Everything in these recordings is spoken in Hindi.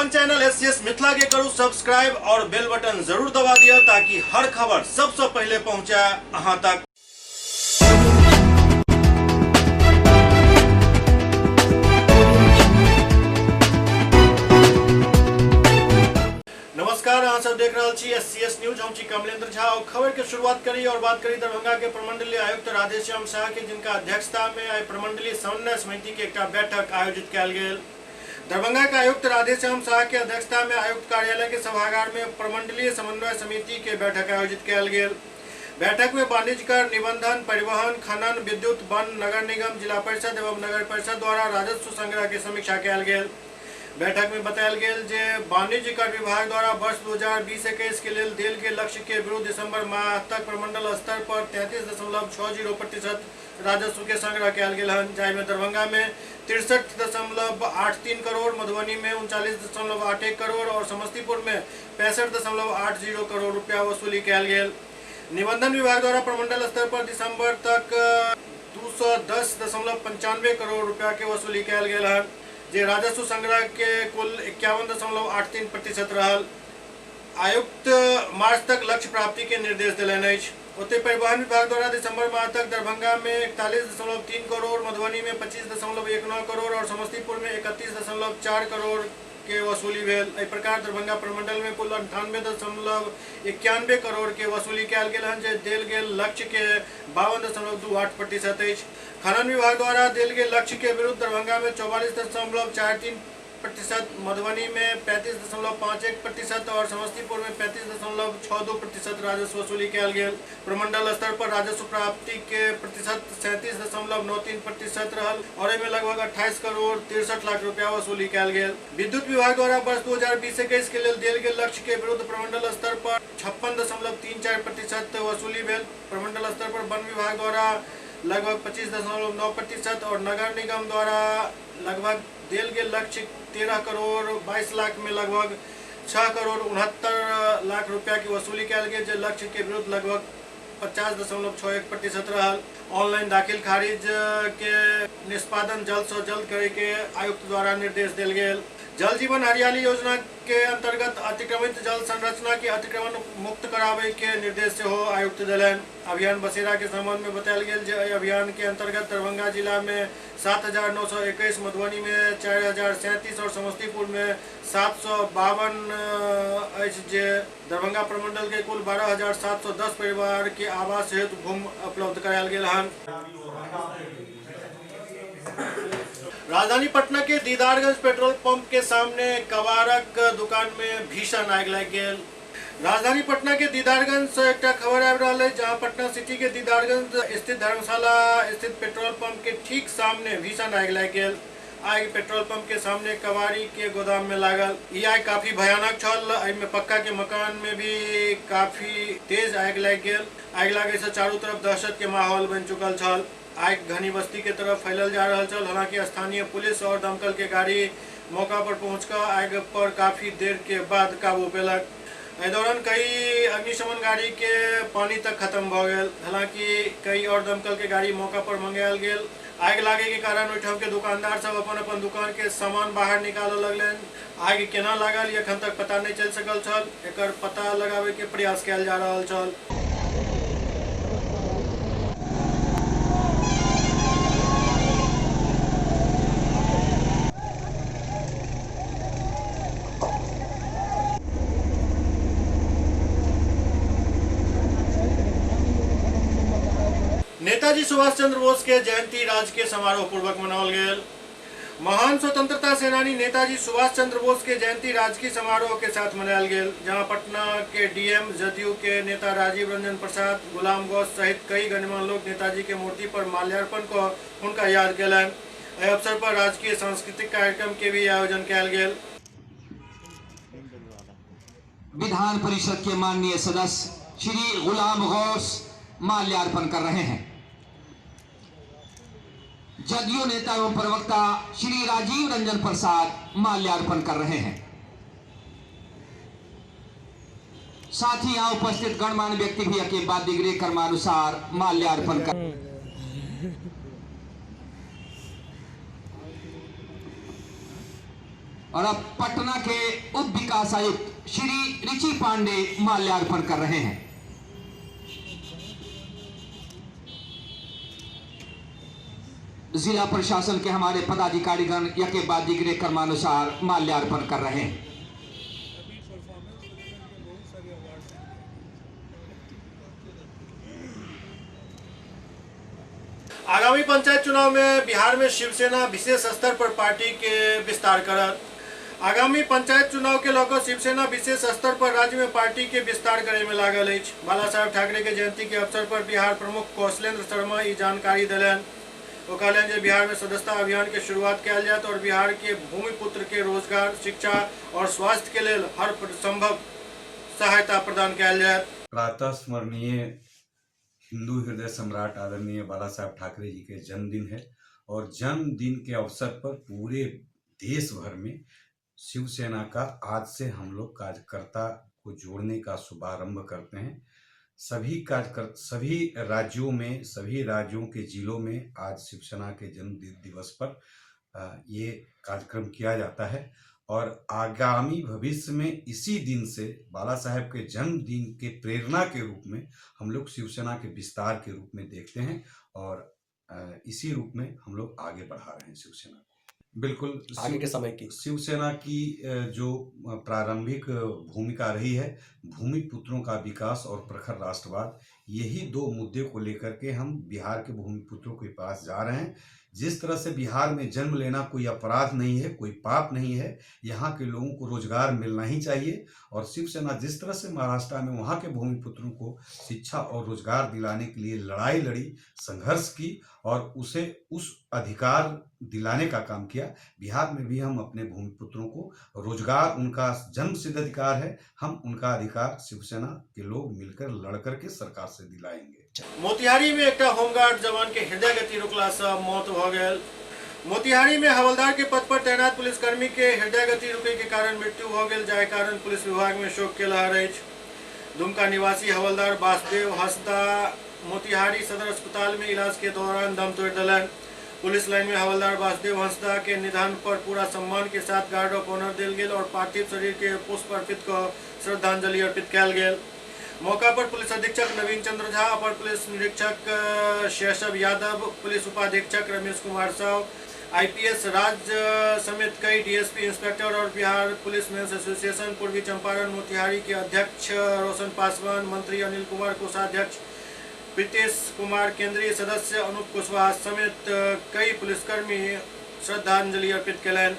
अपन चैनल एससीएस मिथिला के करू सब्सक्राइब और बेल बटन जरूर दबा दिया ताकि हर खबर सबसे पहले पहुंचे अहां तक। नमस्कार, अहाँ सब देख रहे छी एससीएस न्यूज। हम छी कमलेंद्र झा और खबर के शुरुआत करी और बात करी दरभंगा के प्रमंडलीय आयुक्त राधेश्याम शाह के, जिनका अध्यक्षता में आई प्रमंडलीय समन्वय समिति के एक बैठक आयोजित किया गेल। दरभंगा के आयुक्त राधेश्याम शाह के अध्यक्षता में आयुक्त कार्यालय के सभागार में प्रमंडलीय समन्वय समिति के बैठक आयोजित किया गेल। बैठक में वाणिज्य कर, निबंधन, परिवहन, खनन, विद्युत, वन, नगर निगम, जिला परिषद एवं नगर परिषद द्वारा राजस्व संग्रह की समीक्षा किया गेल। बैठक में बतायल गेल जे वाणिज्य कर विभाग द्वारा वर्ष 2020-21 के लिए देल गेल लक्ष्य के विरुद्ध दिसंबर माह तक प्रमंडल स्तर पर 33.60% राजस्व के संग्रह किया गेल हन, जाहिमे दरभंगा में 63.83 करोड़, मधुबनी में 39.81 करोड़ और समस्तीपुर में 65.80 करोड़ रुपया वसूली किया गेल। निबंधन विभाग द्वारा प्रमंडल स्तर पर दिसंबर तक 210.95 करोड़ रुपया के वसूली किया गेल हन, जे राजस्व संग्रह के कुल 51.83% रहल। आयुक्त मार्च तक लक्ष्य प्राप्ति के निर्देश दिलनि अछि। ओते परिवहन विभाग द्वारा दिसंबर माह तक दरभंगा में 41.3 करोड़, मधुबनी में 25.19 करोड़ और समस्तीपुर में 31.4 करोड़ के वसूली भेल। एहि प्रकार दरभंगा प्रमंडल में कुल 98.91 करोड़ के वसूली कयल गेल हन, जे देल गेल लक्ष्य के 52.28% अछि। खनन विभाग द्वारा देल गेल लक्ष्य के विरुद्ध दरभंगा में 44.43%, मधुबनी में 35.51% और समस्तीपुर में 35.62% राजस्व वसूली कयल गेल। प्रमंडल स्तर पर राजस्व प्राप्ति के प्रतिशत 37.93% रहल और एहिमे लगभग 28 करोड़ 63 लाख रुपया वसूली कयल गेल। विद्युत विभाग द्वारा वर्ष 2020-21 के लिए देल गेल लक्ष्य के विरुद्ध प्रमंडल स्तर पर 56.34% वसूली भेल। प्रमंडल स्तर पर वन विभाग द्वारा लगभग 25.9% और नगर निगम द्वारा लगभग देल गेल लक्ष्य 13 करोड़ 22 लाख में लगभग 6 करोड़ 69 लाख रुपया की वसूली कयल गेल, जे लक्ष्य के विरुद्ध लगभग 50.61% रहल। ऑनलाइन दाखिल खारिज के निष्पादन जल्द से जल्द करे के आयुक्त द्वारा निर्देश देल गेल। जल जीवन हरियाली योजना के अंतर्गत अतिक्रमित जल संरचना के अतिक्रमण मुक्त करावे के निर्देश से हो आयुक्त दिलन। अभियान बसेरा के संबंध में बतायल गेल जे अभियान के अंतर्गत दरभंगा जिला में 7,921, मधुबनी में 4,037 और समस्तीपुर में 752 अछि, जे दरभंगा प्रमंडल के कुल 12,710 परिवार के आवास हेतु भूमि उपलब्ध करायल गेल हन। राजधानी पटना के दीदारगंज पेट्रोल पंप के सामने कबाड़क दुकान में भीषण आगि लग गेल। राजधानी पटना के दीदारगंज से एक खबर आ रहा है, जहां पटना सिटी के दीदारगंज स्थित धर्मशाला स्थित पेट्रोल पंप के ठीक सामने भीषण आगि लग गेल। आग पेट्रोल पंप के सामने कबाड़ी के गोदाम में लागल। ई आग काफी भयानक छल। एहिमे पक्का के मकान में भी काफी तेज आग लग गेल। आग लगे से चारों तरफ दहशत के माहौल बन चुकल छल। आग घनी बस्ती के तरफ फैलल जा रहा छल। हालांकि स्थानीय पुलिस और दमकल के गाड़ी मौका पर पहुंचकर आग पर काफी देर के बाद काबू पेलक। एहि दौरान कई अग्निशमन गाड़ी के पानी तक खत्म भ गेल। हालांकि कई और दमकल के गाड़ी मौका पर मंगायल गेल। आग लागे के कारण ओहिठाम के दुकानदार सब अपन अपन दुकान के सामान बाहर निकालऽ लगलनि। आग केना लागल एखन तक पता नहीं चल सकल छल। एकर पता लगावे के प्रयास कयल जा रहल छल। नेताजी सुभाष चंद्र बोस के जयंती राजकीय समारोह पूर्वक मनाओल गेल। महान स्वतंत्रता सेनानी नेताजी सुभाष चंद्र बोस के जयंती राजकीय समारोह के साथ मनायल गेल, जहां पटना के डीएम जदयू के नेता राजीव रंजन प्रसाद, गुलाम गौस सहित कई गणमान्य लोग नेताजी के मूर्ति पर माल्यार्पण कर उनका याद केलनि। एहि अवसर पर राजकीय सांस्कृतिक कार्यक्रम के भी आयोजन कयल गेल। विधान परिषद के माननीय सदस्य श्री गुलाम गौस माल्यार्पण कर रहे हैं। जदयू नेता एवं प्रवक्ता श्री राजीव रंजन प्रसाद माल्यार्पण कर रहे हैं। साथ ही यहां उपस्थित गणमान्य व्यक्ति भी के वाद्य गृह क्रमानुसार माल्यार्पण कर और अब पटना के उप विकास आयुक्त श्री ऋषि पांडे माल्यार्पण कर रहे हैं। जिला प्रशासन के हमारे पदाधिकारीगण यके बाद दिगरे क्रमानुसार माल्यार्पण कर रहे हैं। आगामी पंचायत चुनाव में बिहार में शिवसेना विशेष स्तर पर पार्टी के विस्तार करत। आगामी पंचायत चुनाव के लेकर शिवसेना विशेष स्तर पर राज्य में पार्टी के विस्तार करे में लागल है। बाला साहेब ठाकरे के जयंती के अवसर पर बिहार प्रमुख कौशलेंद्र शर्मा ये जानकारी दिलन। वो कहलन जे बिहार में सदस्यता अभियान के शुरुआत किया जाए और बिहार के भूमिपुत्र के रोजगार, शिक्षा और स्वास्थ्य के लिए हर संभव सहायता प्रदान किया जाए। प्रातः स्मरणीय हिंदू हृदय सम्राट आदरणीय बाला साहेब ठाकरे जी के जन्मदिन है और जन्मदिन के अवसर पर पूरे देश भर में शिवसेना का आज से हम लोग कार्यकर्ता को जोड़ने का शुभारंभ करते हैं। सभी राज्यों में, सभी राज्यों के जिलों में आज शिवसेना के जन्म दिवस पर ये कार्यक्रम किया जाता है और आगामी भविष्य में इसी दिन से बाला साहेब के जन्मदिन के प्रेरणा के रूप में हम लोग शिवसेना के विस्तार के रूप में देखते हैं और इसी रूप में हम लोग आगे बढ़ा रहे हैं शिवसेना को। बिल्कुल आगे के समय की शिवसेना की जो प्रारंभिक भूमिका रही है, भूमिपुत्रों का विकास और प्रखर राष्ट्रवाद, यही दो मुद्दे को लेकर के हम बिहार के भूमिपुत्रों के पास जा रहे हैं। जिस तरह से बिहार में जन्म लेना कोई अपराध नहीं है, कोई पाप नहीं है, यहाँ के लोगों को रोजगार मिलना ही चाहिए और शिवसेना जिस तरह से महाराष्ट्र में वहाँ के भूमिपुत्रों को शिक्षा और रोजगार दिलाने के लिए लड़ाई लड़ी, संघर्ष की और उसे उस अधिकार दिलाने का काम किया, बिहार में भी हम अपने भूमिपुत्रों को रोजगार, उनका जन्म सिद्ध अधिकार है, हम उनका अधिकार शिवसेना के लोग मिलकर लड़ करके सरकार से दिलाएंगे। मोतिहारी में एक होमगार्ड जवान के हृदय गति रुकला से मौत हो गई। मोतिहारी में हवलदार के पद पर तैनात पुलिसकर्मी के हृदय गति रुके के कारण मृत्यु हो गई, जाय कारण पुलिस विभाग में शोक के लहर है। दुमका निवासी हवलदार वासुदेव हंसदा मोतिहारी सदर अस्पताल में इलाज के दौरान दम तोड़ दिलन। पुलिस लाइन में हवलदार वासुदेव हंसदा के निधन पर पूरा सम्मान के साथ गार्ड ऑफ ऑनर दिल गया और पार्थिव शरीर के पुष्प अर्पित कर श्रद्धांजलि अर्पित कल गया। मौका पर पुलिस अधीक्षक नवीन चंद्र झा, अपर पुलिस निरीक्षक शेषव यादव, पुलिस उपाधीक्षक रमेश कुमार साव, IPS राज समेत कई DSP, इंस्पेक्टर और बिहार पुलिस मेंस एसोसिएशन पूर्वी चंपारण मोतिहारी के अध्यक्ष रोशन पासवान, मंत्री अनिल कुमार, कोषाध्यक्ष प्रीतेश कुमार, केंद्रीय सदस्य अनूप कुशवाहा समेत कई पुलिसकर्मी श्रद्धांजलि अर्पित कलन।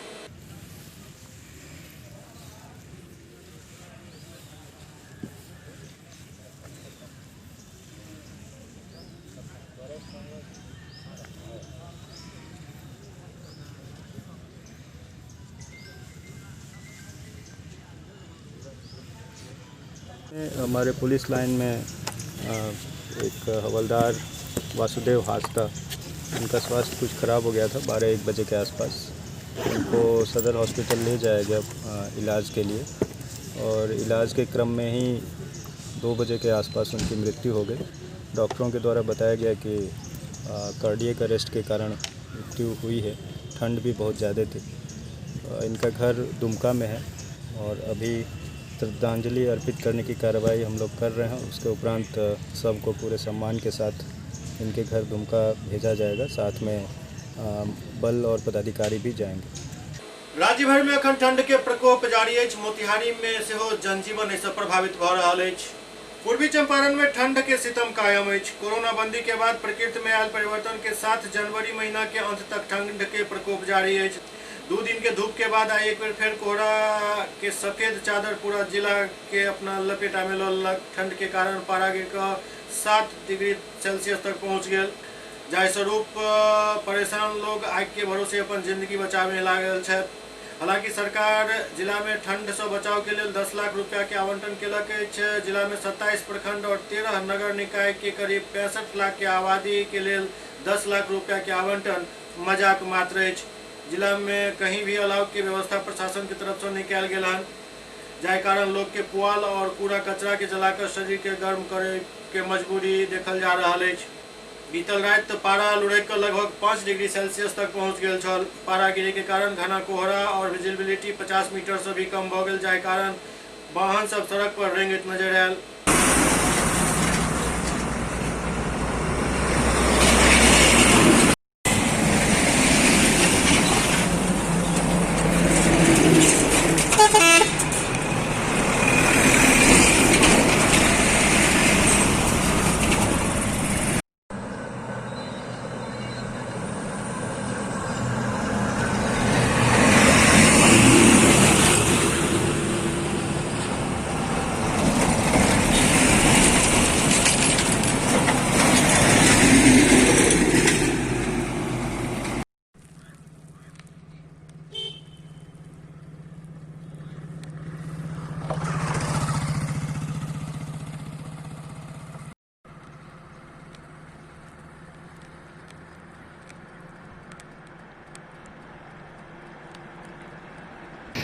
हमारे पुलिस लाइन में एक हवलदार वासुदेव हास्ता, उनका स्वास्थ्य कुछ ख़राब हो गया था 12-1 बजे के आसपास। उनको सदर हॉस्पिटल ले जाया गया इलाज के लिए और इलाज के क्रम में ही 2 बजे के आसपास उनकी मृत्यु हो गई। डॉक्टरों के द्वारा बताया गया कि कार्डियक अरेस्ट के कारण मृत्यु हुई है। ठंड भी बहुत ज़्यादा थी। इनका घर दुमका में है और अभी श्रद्धांजलि अर्पित करने की कार्रवाई हम लोग कर रहे हैं। उसके उपरांत सबको पूरे सम्मान के साथ इनके घर दुमका भेजा जाएगा। साथ में बल और पदाधिकारी भी जाएंगे। राज्य भर में अखन ठंड के प्रकोप जारी है। मोतिहारी में से हो जनजीवन ऐसा प्रभावित भ रहा है। पूर्वी चंपारण में ठंड के सितम कायम है। कोरोना बंदी के बाद प्रकृति में आयल परिवर्तन के साथ जनवरी महीना के अंत तक ठंड के प्रकोप जारी है। 2 दिन के धूप के बाद आई एक बार फिर कोहरा के सफेद चादर पूरा जिला के अपना लपेटा में लग। ठंड के कारण पारा गिर कर 7 डिग्री सेल्सियस तक पहुंच गए। जाय स्वरूप परेशान लोग आग के भरोसे अपन जिंदगी बचाव में लागल है। हालांकि सरकार जिला में ठंड से बचाव के लिए 10 लाख रुपया के आवंटन केलक है। जिला में 27 प्रखंड और 13 नगर निकाय के करीब 65 लाख के आबादी के लिए 10 लाख रुपया के आवंटन मजाक मात्र है। जिला में कहीं भी अलाव की व्यवस्था प्रशासन की तरफ से नहीं किया गया है, जाय कारण लोग के पुआल और कूड़ा कचरा के जलाकर शरीर के गर्म करे के मजबूरी देखल जा रहा है। बीतल रात पारा लुढ़क कर लगभग 5 डिग्री सेल्सियस तक पहुंच गेल छल। पारा गिरे के कारण घना कोहरा और विजिबिलिटी 50 मीटर से भी कम भ गेल, जाय कारण वाहन सब सड़क पर रेंगैत नजर आयल।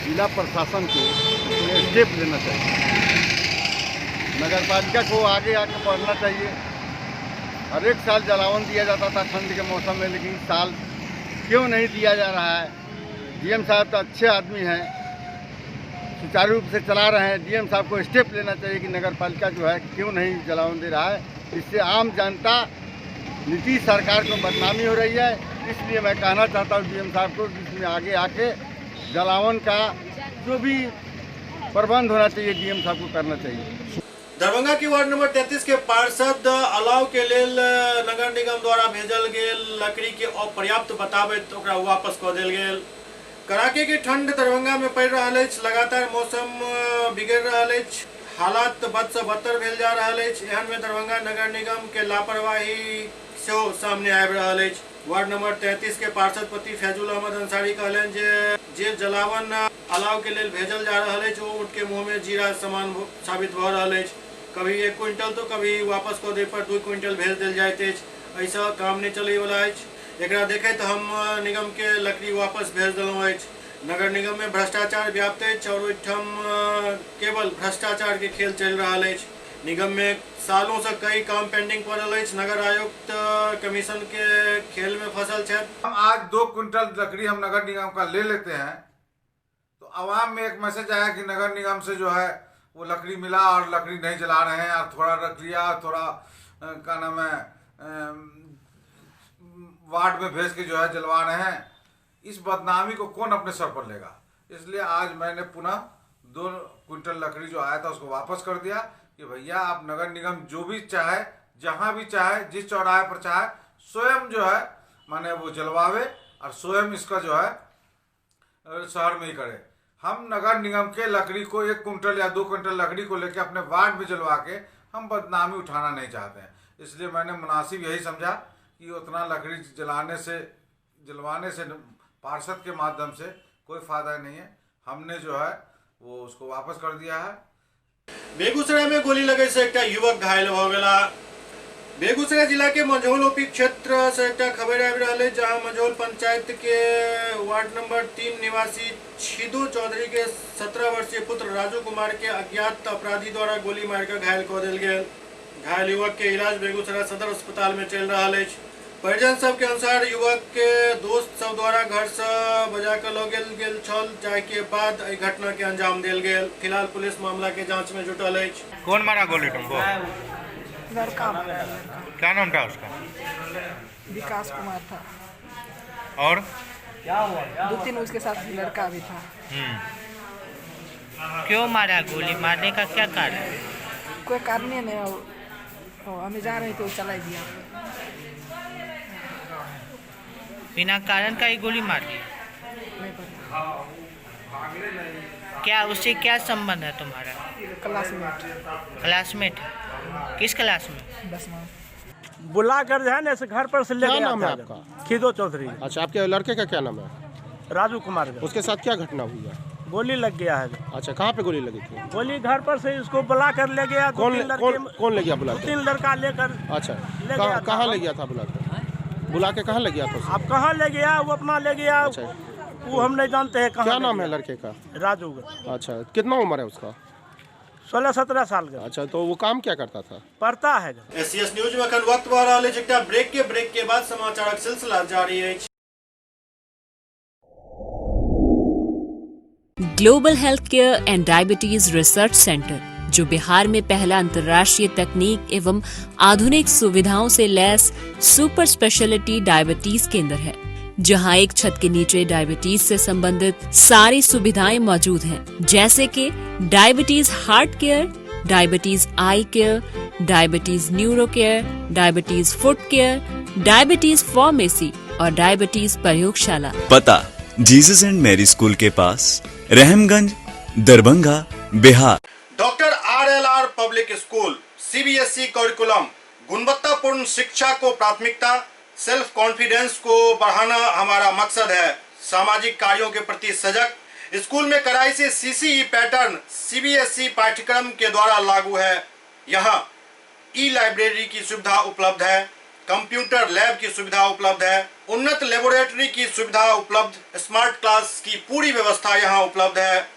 जिला प्रशासन को इसमें स्टेप लेना चाहिए, नगर पालिका को आगे आके बढ़ना चाहिए। हर एक साल जलावन दिया जाता था ठंड के मौसम में, लेकिन साल क्यों नहीं दिया जा रहा है? डीएम साहब तो अच्छे आदमी हैं, सुचारू रूप से चला रहे हैं। डीएम साहब को स्टेप लेना चाहिए कि नगर पालिका जो है क्यों नहीं जलावन दे रहा है। इससे आम जनता, नीतीश सरकार को बदनामी हो रही है। इसलिए मैं कहना चाहता हूँ डीएम साहब को कि इसमें आगे आके जलावन का जो भी प्रबंध होना चाहिए डीएम साहब को करना चाहिए। दरभंगा की वार्ड नंबर 33 के पार्षद अलाव के लेल नगर निगम द्वारा भेजल गेल लकड़ी के अपर्याप्त बताबैत ओकरा वापस कऽ देल गेल। कड़ाके के ठंड दरभंगा में पड़ि रहल अछि, लगातार मौसम बिगड़ि रहल अछि, हालात बद से बदतर भेल जा रहल अछि। एहन में दरभंगा नगर निगम के लापरवाही सेहो सामने आबि रहल अछि। वार्ड नंबर 33 के पार्षद पति फैजुल अहमद अंसारी कहलनि जे जलावन अलाव के लेल भेजल जा रहल अछि, ओ ऊँट के मुँह में जीरा समान साबित भऽ रहल अछि। कभी 1 क्विंटल तो कभी वापस कऽ दै पर 2 क्विंटल भेज देल जाइत अछि। ऐसा काम नहीं चलै वाला अछि। एकरा देखैत हम निगम के लकड़ी वापस भेज देलहुँ अछि। नगर निगम में भ्रष्टाचार व्याप्त अछि और ओहिठाम केवल भ्रष्टाचार के खेल चल रहा अछि। निगम में सालों से कई काम पेंडिंग पड़ल अछि। नगर आयुक्त कमीशन के खेल में फसल छथि। हम आज 2 क्विंटल लकड़ी हम नगर निगम का ले लेते हैं तो आवाम में एक मैसेज आया कि नगर निगम से जो है वो लकड़ी मिला और लकड़ी नहीं जला रहे हैं, और थोड़ा रख लिया, थोड़ा क्या नाम है वार्ड में भेज के जो है जलवा रहे हैं। इस बदनामी को कौन अपने सर पर लेगा? इसलिए आज मैंने पुनः 2 क्विंटल लकड़ी जो आया था उसको वापस कर दिया कि भैया आप नगर निगम जो भी चाहे, जहाँ भी चाहे, जिस चौराहे पर चाहे, स्वयं जो है माने वो जलवावे और स्वयं इसका जो है शहर में ही करे। हम नगर निगम के लकड़ी को 1 क्विंटल या 2 क्विंटल लकड़ी को लेकर अपने वार्ड में जलवा के हम बदनामी उठाना नहीं चाहते हैं। इसलिए मैंने मुनासिब यही समझा कि उतना लकड़ी जलवाने से पार्षद के माध्यम से कोई फायदा नहीं है। हमने जो है वो उसको वापस कर दिया है। बेगूसराय में गोली लगे से एक युवक घायल हो गया। बेगूसराय जिला के मंझौल ओपी क्षेत्र से एक खबर आ रहा है, जहां मंझौल पंचायत के वार्ड नंबर 3 निवासी छिदो चौधरी के 17 वर्षीय पुत्र राजू कुमार के अज्ञात अपराधी द्वारा गोली मारकर घायल कऽ देल गेल। घायल युवक के इलाज बेगूसराय सदर अस्पताल में चल रहा है। परिजन सब के अनुसार युवक के दोस्त सब द्वारा घर से बजा कर लऽ गेल छल, जाय के बाद एहि घटना के अंजाम देल गेल। फिलहाल पुलिस मामला के जांच में जुटल है। कौन मारा गोली तुमको? लड़का। क्या नाम था उसका? विकास कुमार था। और 2-3 उसके साथ लड़का भी था। क्यों मारा? गोली मारने का क्या कारण? कोई कारण नहीं, हमें जा रहे थे वो चला दिया। बिना कारण का ही गोली मार दी? नहीं पता। क्या उससे क्या संबंध है तुम्हारा? क्लासमेट? किस क्लास में? 10वां। बुला कर जो है ना इस घर पर से ले क्या गया नाम था है आपका? खिदो चौधरी। अच्छा, आपके लड़के का क्या नाम है? राजू कुमार। उसके साथ क्या घटना हुई है? गोली लग गया है। अच्छा, कहाँ पे गोली लगी थी? गोली घर पर से इसको बुला कर ले गया। कौन ले गया बुला के? 2-3 लड़का लेकर। अच्छा, कहाँ ले गया था बुला के? बुला के कहाँ ले गया था? आप कहाँ ले गया? वो अपना ले गया। अच्छा, वो हम नहीं जानते हैं कहाँ। क्या नाम है लड़के का? राजू। अच्छा, कितना उम्र है उसका? 16-17 साल का। अच्छा, तो वो काम क्या करता था? पढ़ता है। एससीएस न्यूज में अखन वक्त आ रहा है ब्रेक के बाद समाचारक सिलसिला जारी है। Global health care and diabetes research centre, जो बिहार में पहला अंतर्राष्ट्रीय तकनीक एवं आधुनिक सुविधाओं से लैस सुपर स्पेशलिटी डायबिटीज केंद्र है, जहां एक छत के नीचे डायबिटीज से संबंधित सारी सुविधाएं मौजूद हैं, जैसे कि diabetes heart care, diabetes eye care, diabetes neuro care, diabetes foot care, diabetes pharmacy और डायबिटीज प्रयोगशाला। पता जीसस एंड मैरी स्कूल के पास, Rahamganj, Darbhanga, Bihar. Doctor RLR public school, CBSE curriculum, गुणवत्तापूर्ण शिक्षा को प्राथमिकता, सेल्फ कॉन्फिडेंस को बढ़ाना हमारा मकसद है। सामाजिक कार्यों के प्रति सजग। स्कूल में कड़ाई से CCE पैटर्न CBSE पाठ्यक्रम के द्वारा लागू है। यहाँ ई-लाइब्रेरी की सुविधा उपलब्ध है, कंप्यूटर लैब की सुविधा उपलब्ध है, उन्नत लेबोरेटरी की सुविधा उपलब्ध, स्मार्ट क्लास की पूरी व्यवस्था यहाँ उपलब्ध है।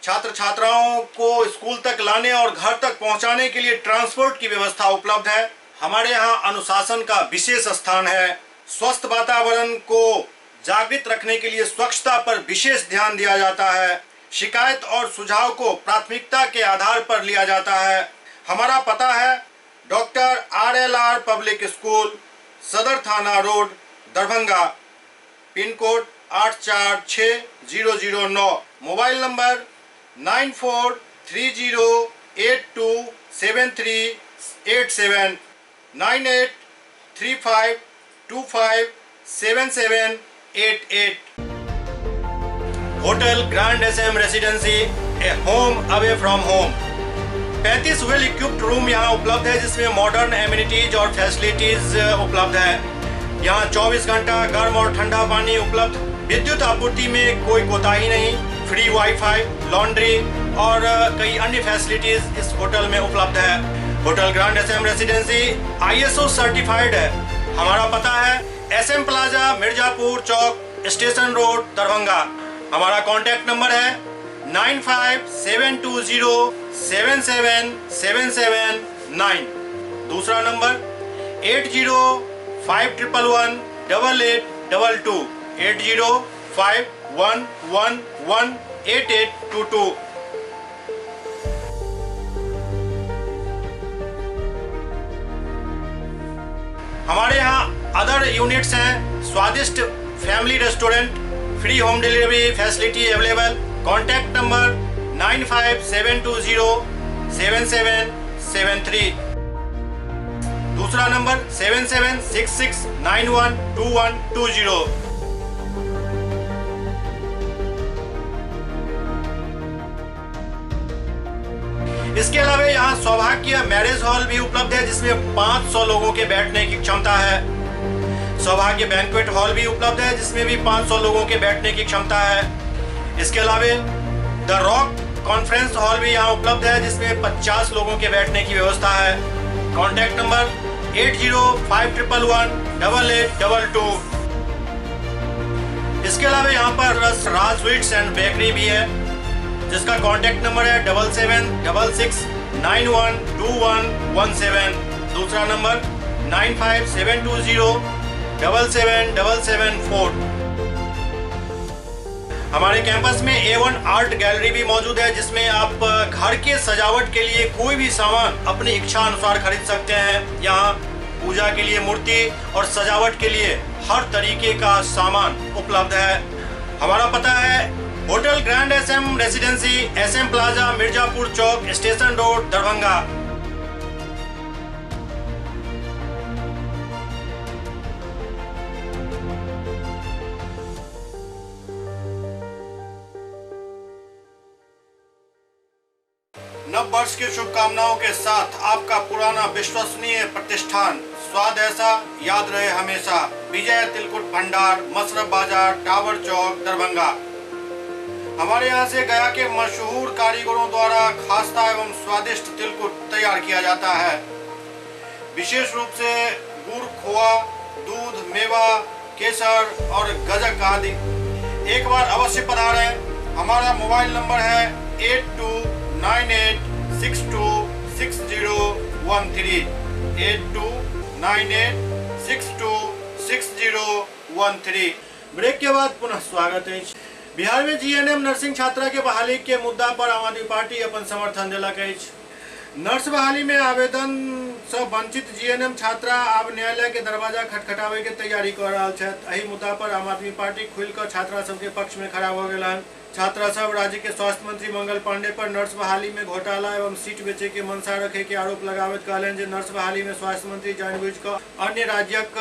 छात्र छात्राओं को स्कूल तक लाने और घर तक पहुँचाने के लिए ट्रांसपोर्ट की व्यवस्था उपलब्ध है। हमारे यहाँ अनुशासन का विशेष स्थान है। स्वस्थ वातावरण को जागृत रखने के लिए स्वच्छता पर विशेष ध्यान दिया जाता है। शिकायत और सुझाव को प्राथमिकता के आधार पर लिया जाता है। हमारा पता है डॉक्टर RLR पब्लिक स्कूल, सदर थाना road, Darbhanga, pin code 846009, mobile number 9430827387, 9835257788। Hotel grand SM residency, A home away from home. 35 well equipped room यहाँ उपलब्ध है, जिसमें मॉडर्न एमिनिटीज और फैसिलिटीज उपलब्ध है। यहाँ 24 घंटा गर्म और ठंडा पानी उपलब्ध। विद्युत आपूर्ति में कोई कोताही नहीं। फ्री वाईफाई, लॉन्ड्री और कई अन्य फैसिलिटीज इस होटल में उपलब्ध है। Hotel grand SM residency ISO certified है। हमारा पता है SM plaza, Mirzapur Chowk, station road, Darbhanga. हमारा कॉन्टैक्ट नंबर है 9572077779। दूसरा नंबर 8051118822, 8051118822। हमारे यहाँ अदर यूनिट्स हैं। स्वादिष्ट family restaurant, free home delivery facility available. Contact number 9572077773। दूसरा नंबर 7766912120। इसके अलावा यहाँ सौभाग्य मैरिज हॉल भी उपलब्ध है, जिसमें 500 लोगों के बैठने की क्षमता है। सौभाग्य बैंक्वेट हॉल भी उपलब्ध है, जिसमें भी 500 लोगों के बैठने की क्षमता है। इसके अलावा द रॉक कॉन्फ्रेंस हॉल भी यहाँ उपलब्ध है, जिसमें 50 लोगों के बैठने की व्यवस्था है। Contact number 8051118822। इसके अलावा यहाँ पर राज स्वीट्स एंड बेकरी भी है, जिसका कॉन्टैक्ट नंबर है 7766912117। दूसरा नंबर 9572077774। हमारे कैंपस में A1 आर्ट गैलरी भी मौजूद है, जिसमें आप घर के सजावट के लिए कोई भी सामान अपनी इच्छा अनुसार खरीद सकते हैं। यहाँ पूजा के लिए मूर्ति और सजावट के लिए हर तरीके का सामान उपलब्ध है। हमारा पता है hotel grand SM residency, SM plaza, Mirzapur Chowk, station road, Darbhanga. नव वर्ष की शुभकामनाओं के साथ आपका पुराना विश्वसनीय प्रतिष्ठान स्वाद ऐसा याद रहे हमेशा, विजय तिलकुट भंडार, मसरफ बाजार, टावर चौक, दरभंगा। हमारे यहाँ से गया के मशहूर कारीगरों द्वारा खास्ता एवं स्वादिष्ट तिलकुट तैयार किया जाता है। विशेष रूप से गुड़, खोआ, दूध, मेवा, केसर और गजक आदि। एक बार अवश्य पधारें। हमारा मोबाइल नंबर है 8298 826013 8298626013। ब्रेक के बाद पुनः स्वागत है। बिहार में जीएनएम नर्सिंग छात्रा के बहाली के मुद्दा पर आम आदमी पार्टी अपन समर्थन दिलक अछि। नर्स बहाली में आवेदन से वंचित जीएनएम छात्रा आब न्यायालय के दरवाजा खटखटावे के तैयारी कर रहा है। एही मुद्दा पर आम आदमी पार्टी खुलकर छात्रा सब के पक्ष में खड़ा हो गया है। छात्रा सब राज्य के स्वास्थ्य मंत्री मंगल पांडे पर नर्स बहाली में घोटाला एवं सीट बेचे के मंशा रखे के आरोप लगावत कहलन जे नर्स बहाली में स्वास्थ्य मंत्री जानबूझ कर अन्य राज्यक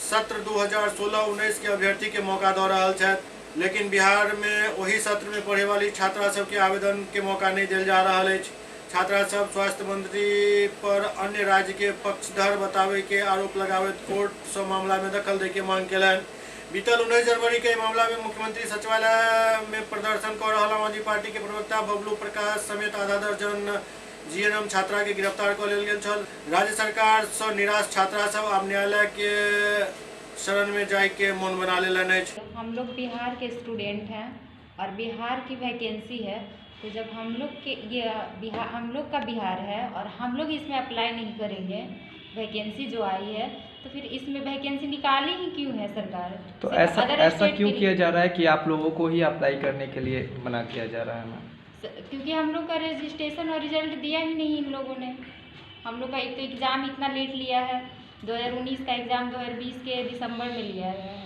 सत्र 2016-19 के अभ्यर्थी के मौका दे रहा है, लेकिन बिहार में वही सत्र में पढ़े वाली छात्रा सब के आवेदन के मौका नहीं दिल जा रहा है। छात्रा सब स्वास्थ्य मंत्री पर अन्य राज्य के पक्षधर बतावे के आरोप लगावत कोर्ट से मामला में दखल दे के मांग केलन। बीतल 19 जनवरी के मामला में मुख्यमंत्री सचिवालय में प्रदर्शन कर रहा आम आदमी पार्टी के प्रवक्ता बबलू प्रकाश समेत आधा दर्जन जीएनएम छात्रा के गिरफ्तार कर लेल गेल छल। राज्य सरकार से निराश छात्रा सब आब न्यायालय के शरण में जाए के मन बना लेलन अछि। हम लोग बिहार के स्टूडेंट हैं और बिहार की वैकेंसी है, तो जब हम लोग का बिहार है और हम लोग इसमें अप्लाई नहीं करेंगे, वैकेंसी जो आई है, तो फिर इसमें वैकेंसी निकाली ही क्यों है सरकार? तो ऐसा क्यों किया जा रहा है कि आप लोगों को ही अप्लाई करने के लिए मना किया जा रहा है मैम? क्योंकि हम लोग का रजिस्ट्रेशन और रिजल्ट दिया ही नहीं इन लोगों ने। हम लोग का एक तो एग्ज़ाम इतना लेट लिया है, 2019 का एग्ज़ाम 2020 के दिसंबर में लिया है,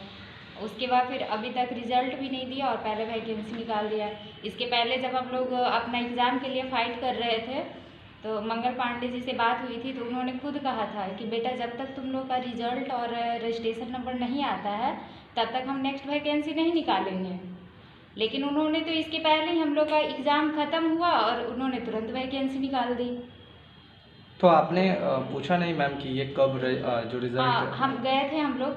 उसके बाद फिर अभी तक रिजल्ट भी नहीं दिया और पहले वैकेंसी निकाल दिया। इसके पहले जब हम लोग अपना एग्ज़ाम के लिए फ़ाइट कर रहे थे तो मंगल पांडे जी से बात हुई थी, तो उन्होंने खुद कहा था कि बेटा जब तक तुम लोग का रिजल्ट और रजिस्ट्रेशन नंबर नहीं आता है तब तक हम नेक्स्ट वैकेंसी नहीं निकालेंगे। लेकिन उन्होंने तो इसके पहले ही हम लोग का एग्ज़ाम ख़त्म हुआ और उन्होंने तुरंत वैकेंसी निकाल दी। तो आपने पूछा नहीं मैम कि ये कब जो रिजल्ट? हम गए थे हम लोग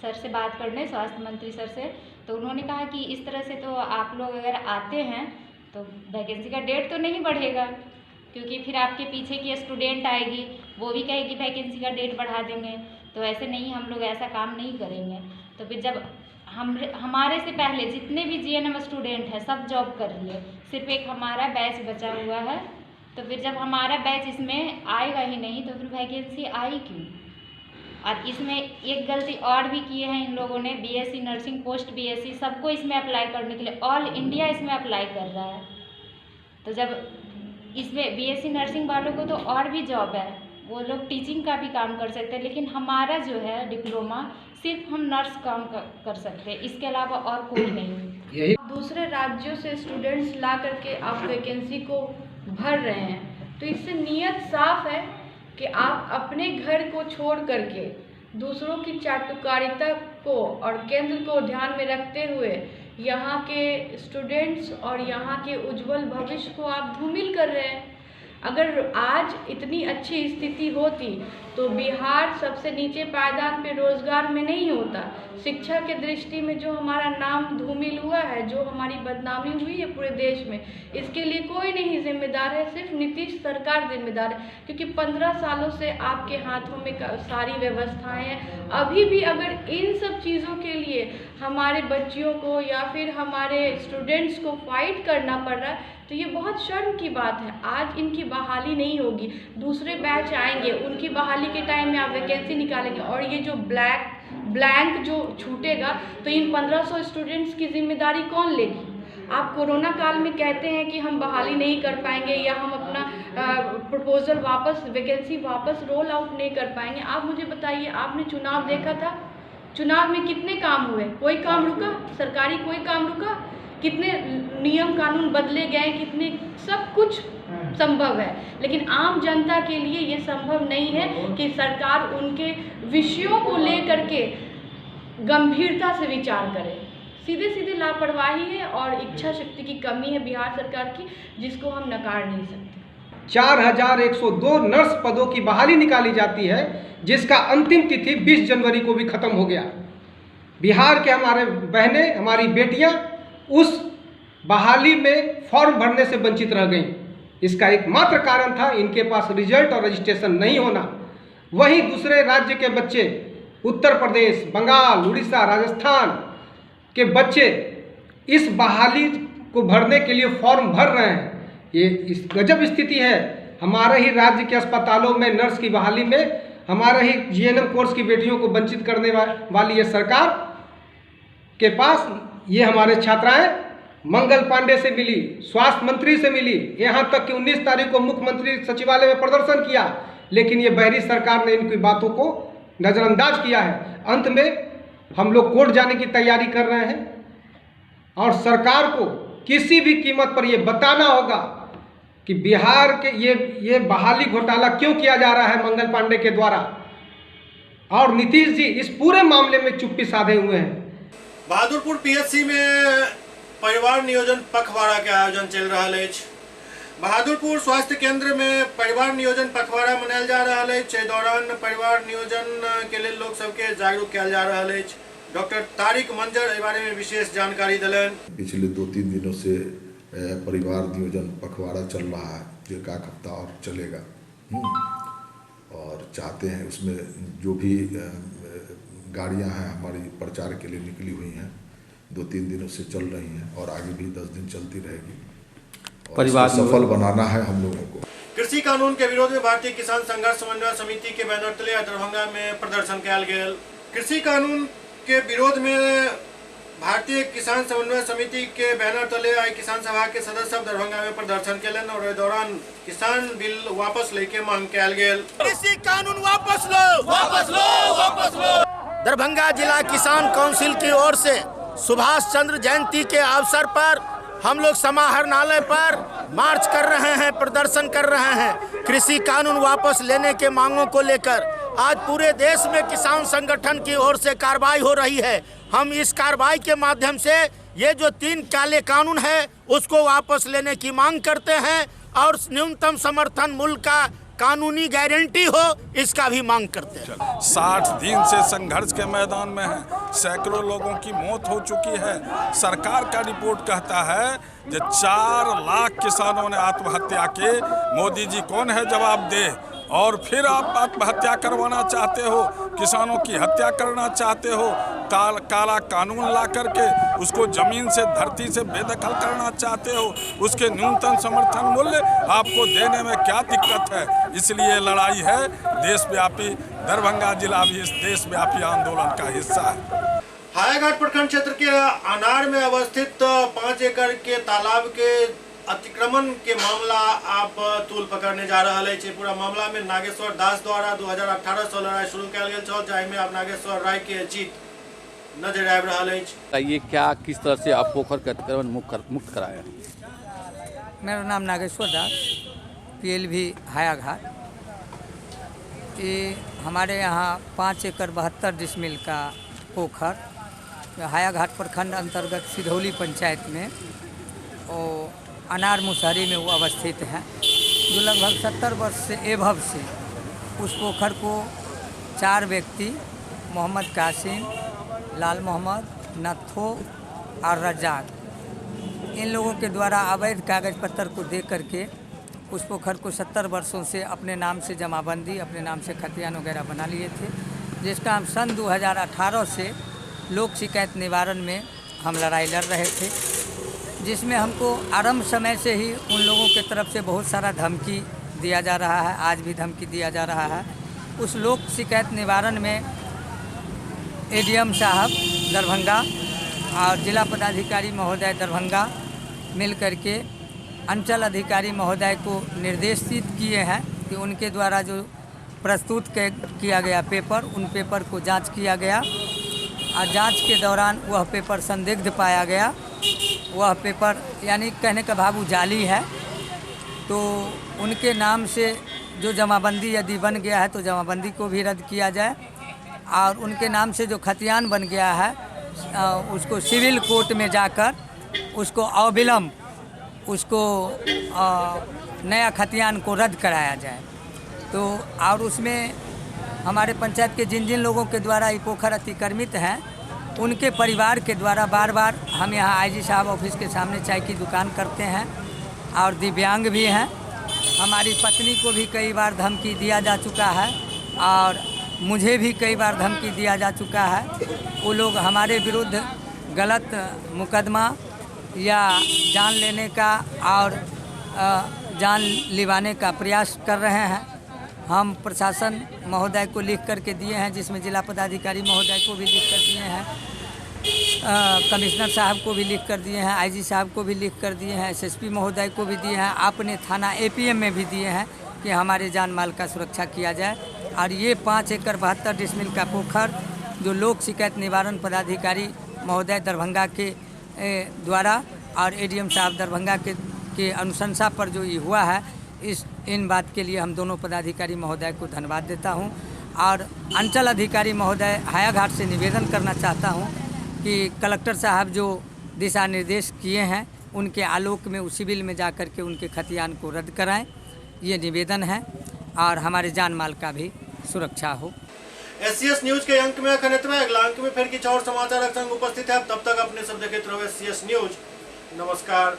सर से बात करने, स्वास्थ्य मंत्री सर से, तो उन्होंने कहा कि इस तरह से तो आप लोग अगर आते हैं तो वैकेंसी का डेट तो नहीं बढ़ेगा, क्योंकि फिर आपके पीछे की स्टूडेंट आएगी, वो भी कहेगी वैकेंसी का डेट बढ़ा देंगे, तो ऐसे नहीं, हम लोग ऐसा काम नहीं करेंगे। तो फिर जब हमारे से पहले जितने भी जीएनएम स्टूडेंट हैं सब जॉब कर लिए, सिर्फ एक हमारा बैच बचा हुआ है, तो फिर जब हमारा बैच इसमें आएगा ही नहीं तो फिर वैकेंसी आई क्यों? और इसमें एक गलती और भी किए हैं इन लोगों ने, बीएससी नर्सिंग, पोस्ट बीएससी सबको इसमें अप्लाई करने के लिए ऑल इंडिया इसमें अप्लाई कर रहा है। तो जब इसमें बीएससी नर्सिंग वालों को तो और भी जॉब है, वो लोग टीचिंग का भी काम कर सकते हैं, लेकिन हमारा जो है डिप्लोमा सिर्फ हम नर्स काम कर सकते हैं, इसके अलावा और कोई नहीं। यही दूसरे राज्यों से स्टूडेंट्स ला करके आप वैकेंसी को भर रहे हैं, तो इससे नीयत साफ है कि आप अपने घर को छोड़ करके दूसरों की चाटुकारिता को और केंद्र को ध्यान में रखते हुए यहाँ के स्टूडेंट्स और यहाँ के उज्जवल भविष्य को आप धूमिल कर रहे हैं। अगर आज इतनी अच्छी स्थिति होती तो बिहार सबसे नीचे पायदान पे रोजगार में नहीं होता। शिक्षा के दृष्टि में जो हमारा नाम धूमिल हुआ है, जो हमारी बदनामी हुई है पूरे देश में, इसके लिए कोई नहीं जिम्मेदार है, सिर्फ नीतीश सरकार जिम्मेदार है, क्योंकि 15 सालों से आपके हाथों में सारी व्यवस्थाएं हैं। अभी भी अगर इन सब चीज़ों के लिए हमारे बच्चियों को या फिर हमारे स्टूडेंट्स को फाइट करना पड़ रहा है तो ये बहुत शर्म की बात है। आज इनकी बहाली नहीं होगी, दूसरे बैच आएंगे, उनकी बहाली के टाइम में आप वैकेंसी निकालेंगे और ये जो ब्लैंक जो छूटेगा तो इन 1500 स्टूडेंट्स की जिम्मेदारी कौन लेगी? आप कोरोना काल में कहते हैं कि हम बहाली नहीं कर पाएंगे या हम अपना प्रपोजल वापस, वैकेंसी वापस रोल आउट नहीं कर पाएंगे। आप मुझे बताइए, आपने चुनाव देखा था? चुनाव में कितने काम हुए? कोई काम रुका? सरकारी कोई काम रुका? कितने नियम कानून बदले गए? कितने, सब कुछ संभव है, लेकिन आम जनता के लिए ये संभव नहीं है कि सरकार उनके विषयों को लेकर के गंभीरता से विचार करे। सीधे सीधे लापरवाही है और इच्छा शक्ति की कमी है बिहार सरकार की, जिसको हम नकार नहीं सकते। 4102 नर्स पदों की बहाली निकाली जाती है, जिसका अंतिम तिथि 20 जनवरी को भी खत्म हो गया। बिहार के हमारे बहनें, हमारी बेटियां उस बहाली में फॉर्म भरने से वंचित रह गईं। इसका एकमात्र कारण था इनके पास रिजल्ट और रजिस्ट्रेशन नहीं होना। वहीं दूसरे राज्य के बच्चे, उत्तर प्रदेश, बंगाल, उड़ीसा, राजस्थान के बच्चे इस बहाली को भरने के लिए फॉर्म भर रहे हैं। ये इस गजब स्थिति है। हमारे ही राज्य के अस्पतालों में नर्स की बहाली में हमारे ही जीएनएम कोर्स की बेटियों को वंचित करने वाली ये सरकार के पास ये हमारे छात्राएं मंगल पांडे से मिली, स्वास्थ्य मंत्री से मिली, यहाँ तक कि 19 तारीख को मुख्यमंत्री सचिवालय में प्रदर्शन किया, लेकिन ये बहरी सरकार ने इनकी बातों को नज़रअंदाज किया है। अंत में हम लोग कोर्ट जाने की तैयारी कर रहे हैं और सरकार को किसी भी कीमत पर ये बताना होगा कि बिहार के ये बहाली घोटाला क्यों किया जा रहा है मंगल पांडे के द्वारा, और नीतीश जी इस पूरे मामले में चुप्पी साधे हुए हैं। बहादुरपुर पीएचसी में परिवार नियोजन पखवाड़ा के आयोजन चल रहा है। बहादुरपुर स्वास्थ्य केंद्र में परिवार नियोजन पखवाड़ा मनायल जा रहा है। इस दौरान परिवार नियोजन के लिए लोग सबके जागरूक किया जा रहा है। डॉक्टर तारिक मंजर इस बारे में विशेष जानकारी दिलन। पिछले 2-3 दिनों से परिवार नियोजन पखवाड़ा चल रहा है, जो एक हफ्ता और चलेगा, और चाहते हैं उसमें जो भी गाड़ियां हैं हमारी प्रचार के लिए निकली हुई हैं, 2-3 दिनों से चल रही हैं और आगे भी 10 दिन चलती रहेगी। परिवार सफल बनाना है हम लोगों को। कृषि कानून के विरोध में भारतीय किसान संघर्ष समन्वय समिति के बैनर तले दरभंगा में प्रदर्शन किया गया। कृषि कानून के विरोध में भारतीय किसान समन्वय समिति के बैनर तले आई किसान सभा के सदस्य दरभंगा में प्रदर्शन किलन और इस दौरान किसान बिल वापस लेके मांग किया गया। कृषि कानून वापस लो, वापस लो, वापस लो। दरभंगा जिला किसान काउंसिल की ओर से सुभाष चंद्र जयंती के अवसर पर हम लोग समाहरणालय पर मार्च कर रहे हैं, प्रदर्शन कर रहे हैं। कृषि कानून वापस लेने के मांगों को लेकर आज पूरे देश में किसान संगठन की ओर से कार्रवाई हो रही है। हम इस कार्रवाई के माध्यम से ये जो 3 काले कानून है उसको वापस लेने की मांग करते हैं और न्यूनतम समर्थन मूल्य का कानूनी गारंटी हो, इसका भी मांग करते हैं। 60 दिन से संघर्ष के मैदान में है, सैकड़ों लोगों की मौत हो चुकी है। सरकार का रिपोर्ट कहता है कि 4 लाख किसानों ने आत्महत्या की। मोदी जी कौन है जवाब दे? और फिर आप आत्महत्या करवाना चाहते हो, किसानों की हत्या करना चाहते हो, काला कानून ला करके उसको जमीन से धरती से बेदखल करना चाहते हो, उसके न्यूनतम समर्थन मूल्य आपको देने में क्या दिक्कत है? इसलिए लड़ाई है देशव्यापी। दरभंगा जिला भी इस देशव्यापी आंदोलन का हिस्सा है। हायाघाट प्रखंड क्षेत्र के अनार में अवस्थित 5 एकड़ के तालाब के अतिक्रमण के मामला आप तूल पकड़ने जा रहा है। पूरा मामला में नागेश्वर दास द्वारा 2018 से लड़ाई शुरू किया गया था, जाहिमे आप नागेश्वर राय के जीत नजर आ रहा है। ये क्या किस तरह से आप पोखर के अतिक्रमण मुक्त कराया? मेरा नाम नागेश्वर दास, PLV हायाघाट। ये हमारे यहाँ 5 एकड़ 72 डिसमिल का पोखर हायाघाट प्रखंड अंतर्गत सिधौली पंचायत में और अनार मुसहरी में वो अवस्थित है, जो लगभग 70 वर्ष से एभव से उस पोखर को 4 व्यक्ति मोहम्मद कासिम, लाल मोहम्मद, नथो और रजाक, इन लोगों के द्वारा अवैध कागज पत्र को दे करके उस पोखर को 70 वर्षों से अपने नाम से जमाबंदी, अपने नाम से खतियान वगैरह बना लिए थे, जिसका हम सन 2018 से लोक शिकायत निवारण में हम लड़ाई लड़ रहे थे, जिसमें हमको आरंभ समय से ही उन लोगों के तरफ से बहुत सारा धमकी दिया जा रहा है, आज भी धमकी दिया जा रहा है। उस लोक शिकायत निवारण में ADM साहब दरभंगा और जिला पदाधिकारी महोदय दरभंगा मिल करके अंचल अधिकारी महोदय को निर्देशित किए हैं कि उनके द्वारा जो प्रस्तुत किया गया पेपर, उन पेपर को जांच किया गया और जांच के दौरान वह पेपर संदिग्ध पाया गया। वह पेपर यानी कहने का भाव जाली है, तो उनके नाम से जो जमाबंदी यदि बन गया है तो जमाबंदी को भी रद्द किया जाए और उनके नाम से जो खतियान बन गया है उसको सिविल कोर्ट में जाकर उसको अविलंब उसको नया खतियान को रद्द कराया जाए। तो और उसमें हमारे पंचायत के जिन जिन लोगों के द्वारा ये पोखर अतिक्रमित हैं उनके परिवार के द्वारा बार बार हम यहाँ IG साहब ऑफिस के सामने चाय की दुकान करते हैं और दिव्यांग भी हैं। हमारी पत्नी को भी कई बार धमकी दिया जा चुका है और मुझे भी कई बार धमकी दिया जा चुका है। वो लोग हमारे विरुद्ध गलत मुकदमा या जान लेने का और जान लिवाने का प्रयास कर रहे हैं। हम प्रशासन महोदय को लिख करके दिए हैं, जिसमें जिला पदाधिकारी महोदय को भी लिख कर दिए हैं, कमिश्नर साहब को भी लिख कर दिए हैं, आईजी साहब को भी लिख कर दिए हैं, एसएसपी महोदय को भी दिए हैं, अपने थाना एपीएम में भी दिए हैं कि हमारे जान माल का सुरक्षा किया जाए। और ये 5 एकड़ 72 डिसमिल का पोखर जो लोक शिकायत निवारण पदाधिकारी महोदय दरभंगा के द्वारा और एडीएम साहब दरभंगा के अनुशंसा पर जो ये हुआ है, इन बात के लिए हम दोनों पदाधिकारी महोदय को धन्यवाद देता हूं। और अंचल अधिकारी महोदय हायाघाट से निवेदन करना चाहता हूं कि कलेक्टर साहब जो दिशा निर्देश किए हैं उनके आलोक में उस सिविल में जाकर के उनके खतियान को रद्द कराएं, ये निवेदन है, और हमारे जान माल का भी सुरक्षा हो। SCS न्यूज के अंक में अगला अंक में फिर कुछ और समाचार संग उपस्थित है। तब तक अपने सब देखे रहो SCS न्यूज। नमस्कार।